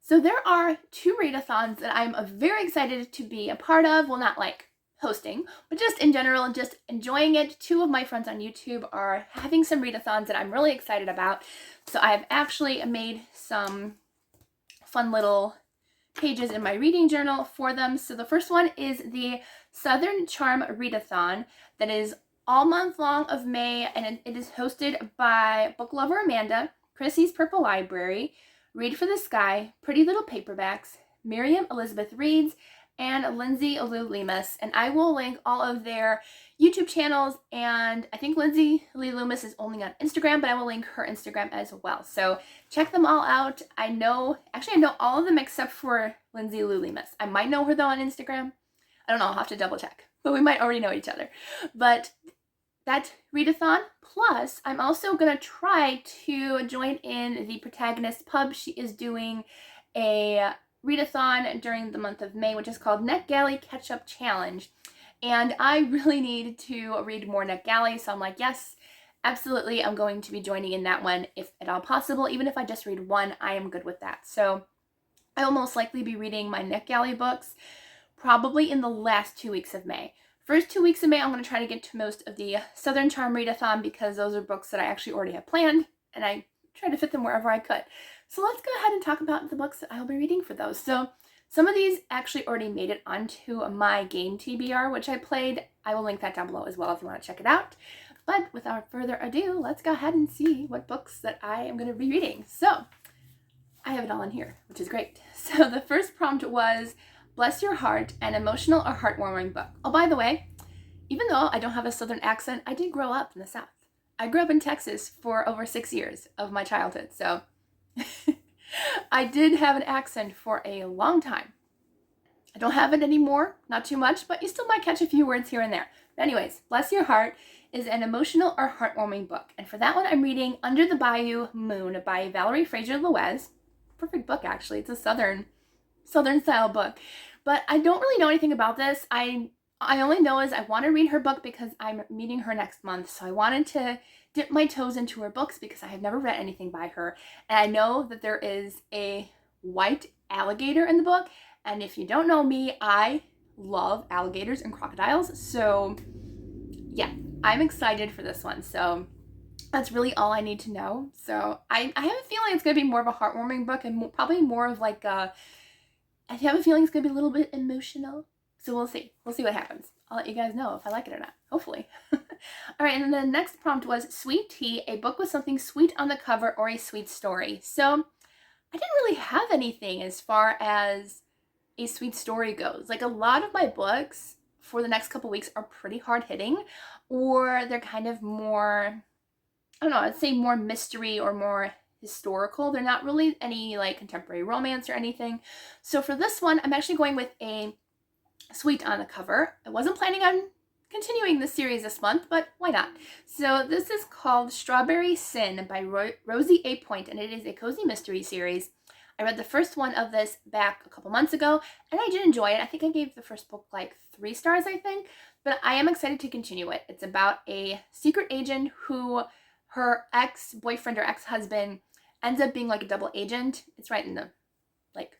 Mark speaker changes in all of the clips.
Speaker 1: So there are 2 readathons that I'm very excited to be a part of. Well, not like hosting, but just in general, just enjoying it. 2 of my friends on YouTube are having some readathons that I'm really excited about. So I have actually made some fun little pages in my reading journal for them. So the first one is the Southern Charm Readathon that is all month long of May, and it is hosted by book lover Amanda, Chrissy's Purple Library, Read for the Sky, Pretty Little Paperbacks, Miriam Elizabeth Reads, and Lindsay Lou Lemus. And I will link all of their YouTube channels, and I think Lindsay Lee Loomis is only on Instagram, but I will link her Instagram as well. So check them all out. I know all of them except for Lindsay Lou Lemus. I might know her though on Instagram. I don't know, I'll have to double check, but we might already know each other. But that readathon, plus I'm also gonna try to join in the protagonist pub. She is doing a readathon during the month of May, which is called NetGalley CatchUp Challenge. And I really need to read more NetGalley, so I'm like, yes, absolutely, I'm going to be joining in that one if at all possible. Even if I just read one, I am good with that. So I will most likely be reading my NetGalley books probably in the last 2 weeks of May. First 2 weeks of May, I'm going to try to get to most of the Southern Charm Readathon because those are books that I actually already have planned, and I try to fit them wherever I could. So let's go ahead and talk about the books that I'll be reading for those. So some of these actually already made it onto my game TBR, which I played. I will link that down below as well if you want to check it out. But without further ado, let's go ahead and see what books that I am going to be reading. So I have it all in here, which is great. So the first prompt was Bless Your Heart, an emotional or heartwarming book. Oh, by the way, even though I don't have a Southern accent, I did grow up in the South. I grew up in Texas for over 6 years of my childhood, so I did have an accent for a long time. I don't have it anymore, not too much, but you still might catch a few words here and there. But anyways, Bless Your Heart is an emotional or heartwarming book. And for that one, I'm reading Under the Bayou Moon by Valerie Fraser-Loez. Perfect book, actually. It's a Southern style book. But I don't really know anything about this. I only know is I want to read her book because I'm meeting her next month. So I wanted to dip my toes into her books because I have never read anything by her. And I know that there is a white alligator in the book. And if you don't know me, I love alligators and crocodiles. So yeah, I'm excited for this one. So that's really all I need to know. So I have a feeling it's going to be more of a heartwarming book and probably more of like a, I have a feeling it's going to be a little bit emotional. So we'll see. We'll see what happens. I'll let you guys know if I like it or not, hopefully. All right, and then the next prompt was Sweet Tea, a book with something sweet on the cover or a sweet story. So I didn't really have anything as far as a sweet story goes. Like a lot of my books for the next couple weeks are pretty hard hitting, or they're kind of more, I don't know, I'd say more mystery or more historical. They're not really any like contemporary romance or anything. So for this one, I'm actually going with a sweet on the cover. I wasn't planning on continuing the series this month, but why not? So this is called Strawberry Sin by Rosie A. Point, and it is a cozy mystery series. I read the first one of this back a couple months ago, and I did enjoy it. I think I gave the first book like 3 stars, I think, but I am excited to continue it. It's about a secret agent who her ex-boyfriend or ex-husband ends up being like a double agent. It's right in the like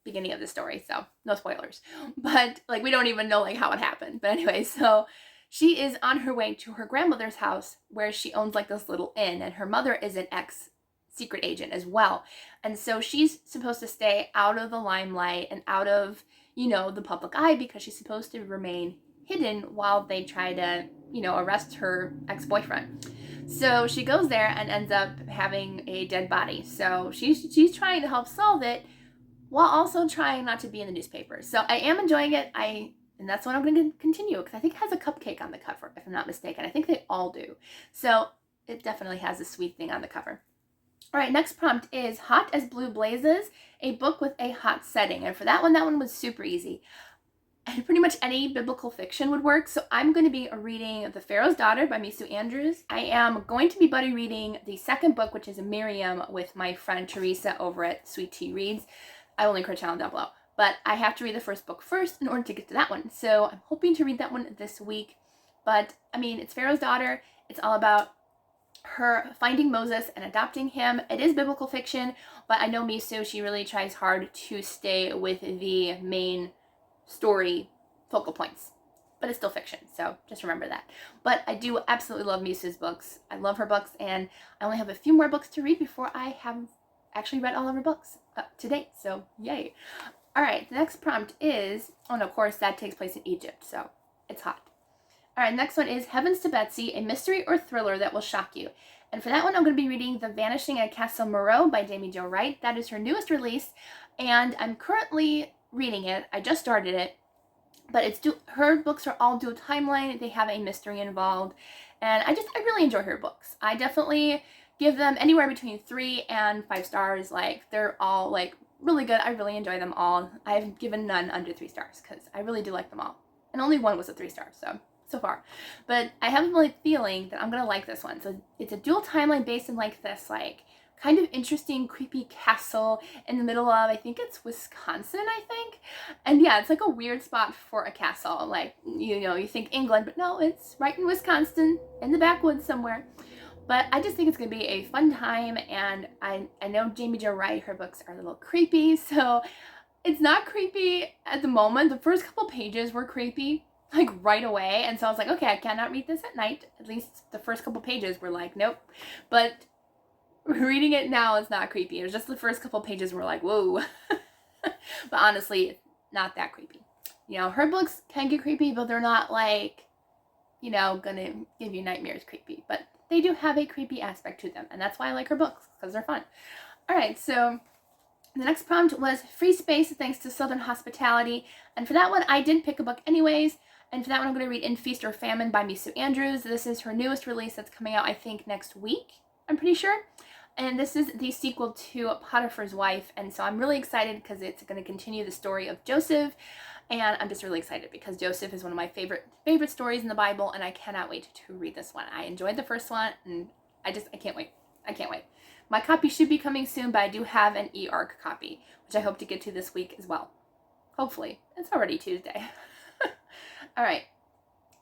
Speaker 1: beginning of the story, so no spoilers. But like we don't even know like how it happened. But anyway, so she is on her way to her grandmother's house where she owns like this little inn, and her mother is an ex-secret agent as well. And so she's supposed to stay out of the limelight and out of, you know, the public eye because she's supposed to remain hidden while they try to, you know, arrest her ex-boyfriend. So she goes there and ends up having a dead body. So she's trying to help solve it while also trying not to be in the newspapers. So I am enjoying it. And that's what I'm going to continue because I think it has a cupcake on the cover, if I'm not mistaken. I think they all do. So it definitely has a sweet thing on the cover. All right, next prompt is Hot as Blue Blazes, a book with a hot setting. And for that one was super easy. And pretty much any biblical fiction would work. So I'm going to be reading The Pharaoh's Daughter by Misu Andrews. I am going to be buddy reading the second book, which is Miriam, with my friend Teresa over at Sweet Tea Reads. I will link her channel down below. But I have to read the first book first in order to get to that one. So I'm hoping to read that one this week. But, I mean, it's Pharaoh's Daughter. It's all about her finding Moses and adopting him. It is biblical fiction, but I know Misu, she really tries hard to stay with the main story focal points. But it's still fiction, so just remember that. But I do absolutely love Misu's books. I love her books, and I only have a few more books to read before I have actually read all of her books to date, so yay. All right, the next prompt is, oh, and of course that takes place in Egypt, so it's hot. All right, next one is Heavens to Betsy, a mystery or thriller that will shock you. And for that one, I'm going to be reading The Vanishing at Castle Moreau by Jamie Jo Wright. That is her newest release, and I'm currently reading it. I just started it, but her books are all dual timeline. They have a mystery involved, and I really enjoy her books. I definitely give them anywhere between 3 and 5 stars. Like, they're all like really good. I really enjoy them all. I've given none under 3 stars because I really do like them all, and only one was a 3 star, so far. But I have a really feeling that I'm gonna like this one. So it's a dual timeline based in like this like kind of interesting creepy castle in the middle of, I think it's Wisconsin, I think. And yeah, it's like a weird spot for a castle. Like, you think England, but no, it's right in Wisconsin in the backwoods somewhere. But I just think it's gonna be a fun time, and I know Jamie Jo Wright, her books are a little creepy, so it's not creepy at the moment. The first couple pages were creepy, like right away, and so I was like, okay, I cannot read this at night. At least the first couple pages were like, nope. But reading it now is not creepy. It was just the first couple pages were like, whoa. But honestly, not that creepy. Her books can get creepy, but they're not like, gonna give you nightmares creepy. But they do have a creepy aspect to them, and that's why I like her books, because they're fun. All right, so the next prompt was Free Space Thanks to Southern Hospitality. And for that one, I didn't pick a book anyways. And for that one, I'm going to read In Feast or Famine by Misu Andrews. This is her newest release that's coming out, I think, next week, I'm pretty sure. And this is the sequel to Potiphar's Wife. And so I'm really excited because it's going to continue the story of Joseph. And I'm just really excited because Joseph is one of my favorite stories in the Bible. And I cannot wait to read this one. I enjoyed the first one, and I can't wait. I can't wait. My copy should be coming soon, but I do have an e-arc copy, which I hope to get to this week as well. Hopefully. It's already Tuesday. All right.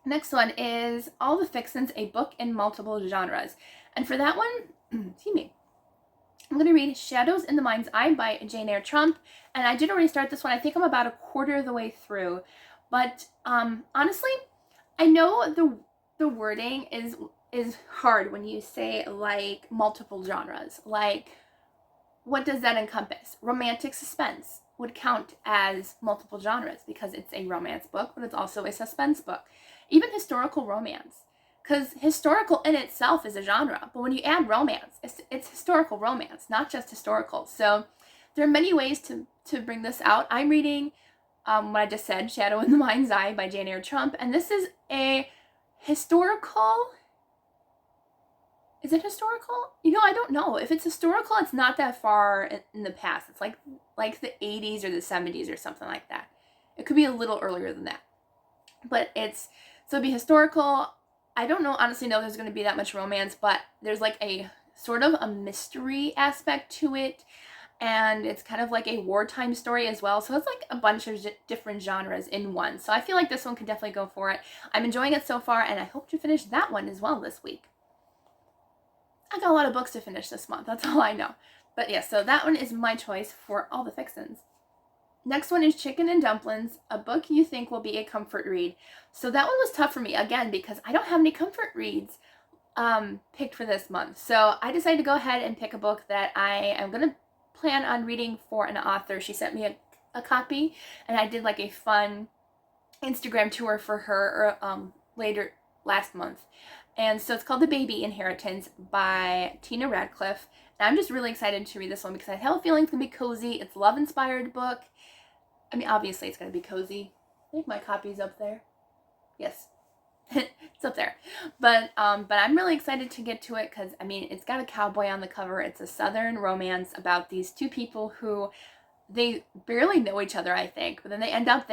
Speaker 1: Next one is All the Fixins, a book in multiple genres. And for that one, excuse me, I'm going to read Shadows in the Mind's Eye by Jane Eyre Trump. And I did already start this one. I think I'm about a quarter of the way through. But honestly, I know the wording is hard when you say like multiple genres. Like, what does that encompass? Romantic suspense would count as multiple genres because it's a romance book, but it's also a suspense book. Even historical romance, because historical in itself is a genre, but when you add romance, it's historical romance, not just historical. So there are many ways to bring this out. I'm reading what I just said, Shadow in the Mind's Eye by Jane Eyre Trump, and this is a historical. Is it historical? I don't know. If it's historical, it's not that far in the past. It's like the 80s or the 70s or something like that. It could be a little earlier than that. But it'd be historical. I don't honestly know if there's going to be that much romance, but there's like a sort of a mystery aspect to it. And it's kind of like a wartime story as well. So it's like a bunch of different genres in one. So I feel like this one could definitely go for it. I'm enjoying it so far, and I hope to finish that one as well this week. I got a lot of books to finish this month, that's all I know. But yeah, so that one is my choice for All the Fixins. Next one is Chicken and Dumplings, a book you think will be a comfort read. So that one was tough for me, again, because I don't have any comfort reads picked for this month. So I decided to go ahead and pick a book that I am going to plan on reading for an author. She sent me a copy, and I did like a fun Instagram tour for her later last month. And so it's called The Baby Inheritance by Tina Radcliffe. And I'm just really excited to read this one because I have a feeling it's going to be cozy. It's a love-inspired book. I mean, obviously it's going to be cozy. I think my copy's up there. Yes, it's up there. But I'm really excited to get to it because, I mean, it's got a cowboy on the cover. It's a Southern romance about these two people who, they barely know each other, I think. But then they end up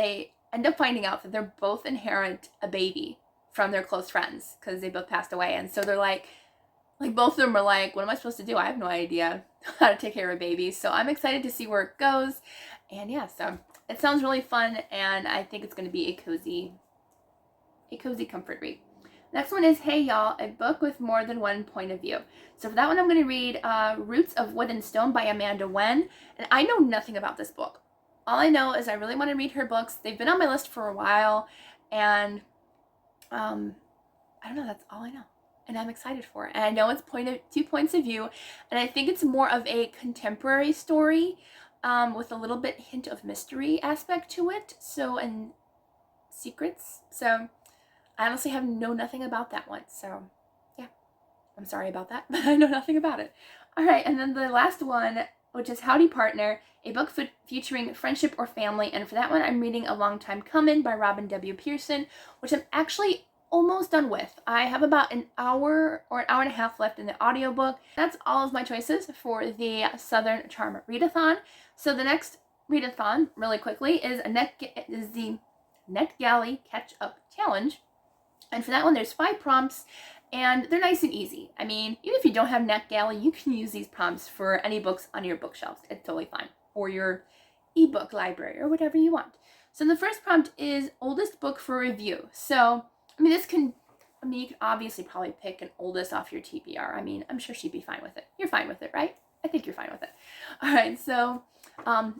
Speaker 1: finding out that they're both inherit a baby from their close friends because they both passed away. And so they're like both of them are like, what am I supposed to do? I have no idea how to take care of a baby. So I'm excited to see where it goes. And yeah, so it sounds really fun, and I think it's going to be a cozy comfort read. Next one is Hey Y'all, a book with more than one point of view. So for that one, I'm going to read Roots of Wood and Stone by Amanda Wen. And I know nothing about this book. All I know is I really want to read her books. They've been on my list for a while. And I don't know, that's all I know. And I'm excited for it. And I know it's 2 points of view. And I think it's more of a contemporary story with a little bit hint of mystery aspect to it. So, and secrets. So I honestly nothing about that one. So yeah, I'm sorry about that, but I know nothing about it. All right, and then the last one, which is Howdy Partner, a book featuring friendship or family. And for that one, I'm reading A Long Time Comin' by Robin W. Pearson, which I'm actually almost done with. I have about an hour or an hour and a half left in the audiobook. That's all of my choices for the Southern Charm Readathon. So the next Readathon, really quickly, is the NetGalley CatchUp Challenge. And for that one, there's 5 prompts, and they're nice and easy. I mean, even if you don't have NetGalley, you can use these prompts for any books on your bookshelves. It's totally fine. Or your ebook library, or whatever you want. So the first prompt is oldest book for review. So, I mean, you could obviously probably pick an oldest off your TBR. I mean, I'm sure she'd be fine with it. You're fine with it, right? I think you're fine with it. All right, so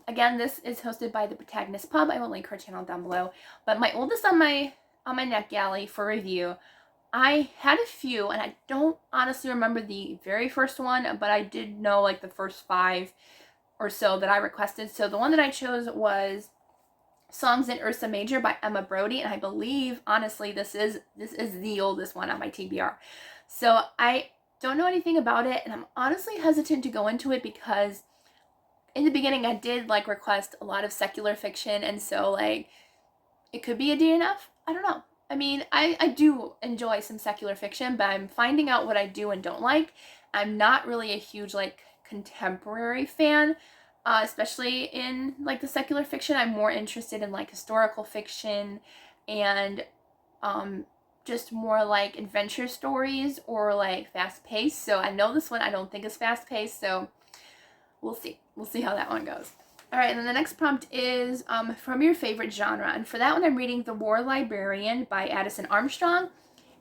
Speaker 1: again, this is hosted by the Protagonist Pub. I will link her channel down below. But my oldest on my NetGalley for review, I had a few, and I don't honestly remember the very first one, but I did know like the first 5 or so that I requested. So the one that I chose was Songs in Ursa Major by Emma Brody, and I believe, honestly, this is the oldest one on my TBR. So I don't know anything about it, and I'm honestly hesitant to go into it because in the beginning I did like request a lot of secular fiction, and so like it could be a DNF. I don't know. I mean, I do enjoy some secular fiction, but I'm finding out what I do and don't like. I'm not really a huge like contemporary fan, especially in like the secular fiction. I'm more interested in like historical fiction and just more like adventure stories or like fast paced. So I know this one I don't think is fast paced, so we'll see. We'll see how that one goes. All right, and then the next prompt is from your favorite genre. And for that one, I'm reading The War Librarian by Addison Armstrong.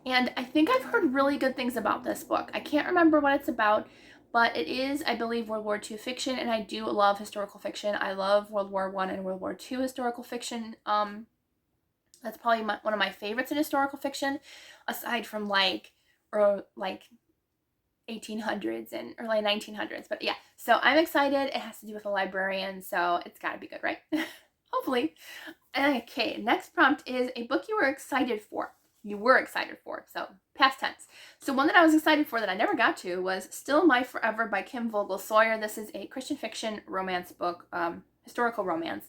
Speaker 1: And I think I've heard really good things about this book. I can't remember what it's about, but it is, I believe, World War II fiction, and I do love historical fiction. I love World War I and World War II historical fiction. That's probably one of my favorites in historical fiction, aside from like 1800s and early 1900s. But yeah, so I'm excited. It has to do with a librarian, so it's got to be good, right? Hopefully. Okay, next prompt is a book you were excited for. So past tense. So one that I was excited for that I never got to was Still My Forever by Kim Vogel Sawyer. This is a Christian fiction romance book, historical romance.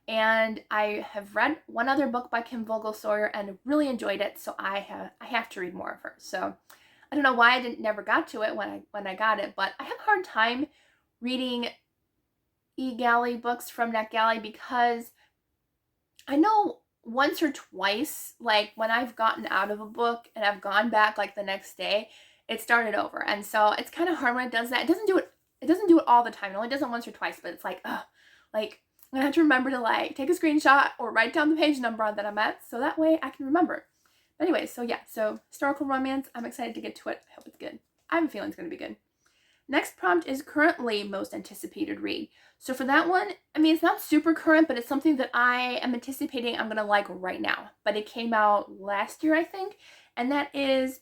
Speaker 1: And I have read one other book by Kim Vogel Sawyer and really enjoyed it, so I have to read more of her. So I don't know why I never got to it when I got it, but I have a hard time reading eGalley books from NetGalley because I know once or twice, like when I've gotten out of a book and I've gone back like the next day, it started over. And so it's kind of hard when it does that. It doesn't do it all the time. It only does it once or twice, but it's like, like I'm gonna have to remember to like take a screenshot or write down the page number that I'm at so that way I can remember. Anyway, so yeah, so historical romance, I'm excited to get to it. I hope it's good. I have a feeling it's going to be good. Next prompt is currently most anticipated read. So for that one, I mean, it's not super current, but it's something that I am anticipating I'm going to like right now. But it came out last year, I think, and that is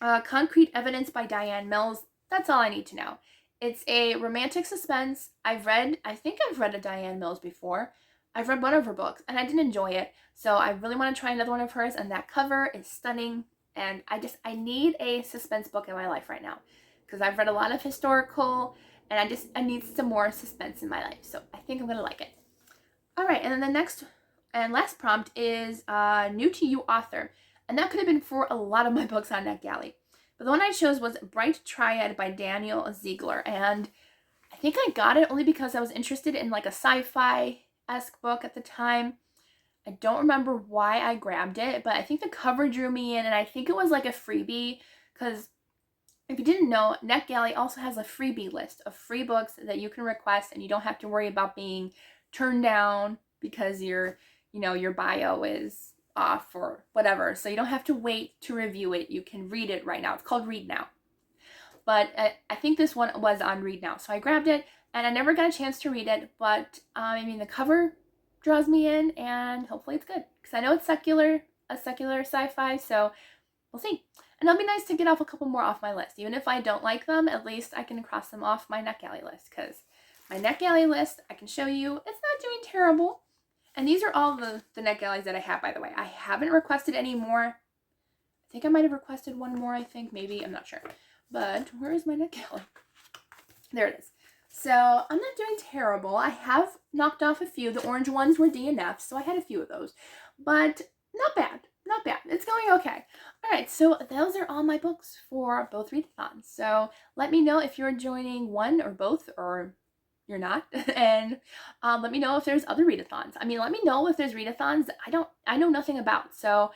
Speaker 1: Concrete Evidence by Diane Mills. That's all I need to know. It's a romantic suspense. I think I've read a Diane Mills before. I've read one of her books and I didn't enjoy it, so I really want to try another one of hers, and that cover is stunning, and I need a suspense book in my life right now because I've read a lot of historical and I need some more suspense in my life, so I think I'm going to like it. All right, and then the next and last prompt is new to you author, and that could have been for a lot of my books on NetGalley, but the one I chose was Bright Triad by Daniel Ziegler, and I think I got it only because I was interested in like a sci-fi-esque book at the time. I don't remember why I grabbed it, but I think the cover drew me in, and I think it was like a freebie, because if you didn't know, NetGalley also has a freebie list of free books that you can request, and you don't have to worry about being turned down because your bio is off or whatever, so you don't have to wait to review it. You can read it right now. It's called Read Now. But I think this one was on Read Now, so I grabbed it, and I never got a chance to read it, but I mean, the cover draws me in, and hopefully it's good, because I know it's a secular sci-fi, so we'll see. And it'll be nice to get off a couple more off my list. Even if I don't like them, at least I can cross them off my NetGalley list, because my NetGalley list, I can show you, it's not doing terrible. And these are all the NetGalleys that I have, by the way. I haven't requested any more. I think I might have requested one more, maybe, I'm not sure. But where is my NetGalley? There it is. So I'm not doing terrible. I have knocked off a few. The orange ones were DNFs, so I had a few of those. But not bad. Not bad. It's going okay. All right, so those are all my books for both readathons. So let me know if you're joining one or both, or you're not, and let me know if there's other readathons. I mean, let me know if there's readathons I know nothing about. So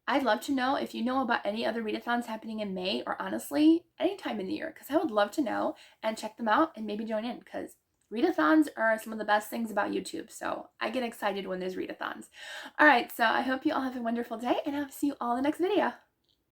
Speaker 1: I'd love to know if you know about any other readathons happening in May, or honestly any time in the year, because I would love to know and check them out and maybe join in, because readathons are some of the best things about YouTube, so I get excited when there's readathons. All right, so I hope you all have a wonderful day, and I'll see you all in the next video.